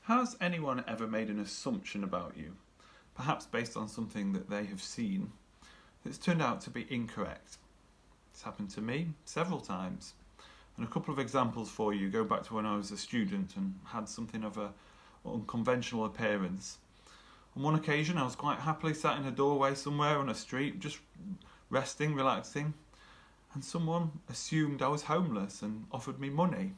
Has anyone ever made an assumption about you, perhaps based on something that they have seen, that's turned out to be incorrect? It's happened to me several times. And a couple of examples for you go back to when I was a student and had something of an unconventional appearance. On one occasion I was quite happily sat in a doorway somewhere on a street, just resting, relaxing, and someone assumed I was homeless and offered me money.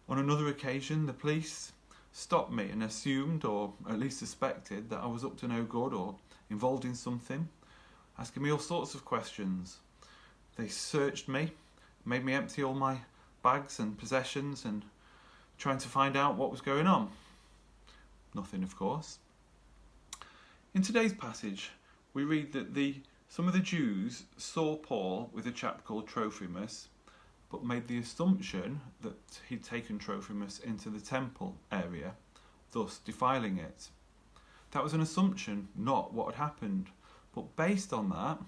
On another occasion, the police stopped me and assumed, or at least suspected, that I was up to no good or involved in something, asking me all sorts of questions. They searched me, made me empty all my bags and possessions and trying to find out what was going on. Nothing, of course. In today's passage, we read that some of the Jews saw Paul with a chap called Trophimus, but made the assumption that he'd taken Trophimus into the temple area, thus defiling it. That was an assumption, not what had happened. But based on that,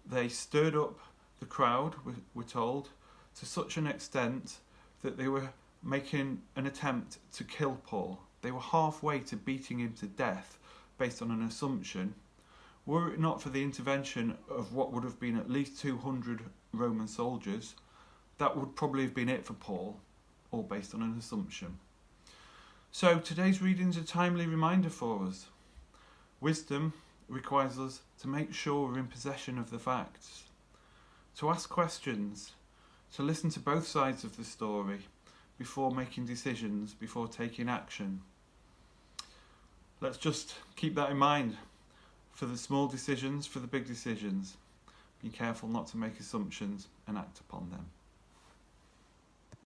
they stirred up the crowd, we're told, to such an extent that they were making an attempt to kill Paul. They were halfway to beating him to death based on an assumption. Were it not for the intervention of what would have been at least 200 Roman soldiers, that would probably have been it for Paul, all based on an assumption. So today's reading is a timely reminder for us. Wisdom requires us to make sure we're in possession of the facts, to ask questions, to listen to both sides of the story before making decisions, before taking action. Let's just keep that in mind for the small decisions, for the big decisions. Be careful not to make assumptions and act upon them.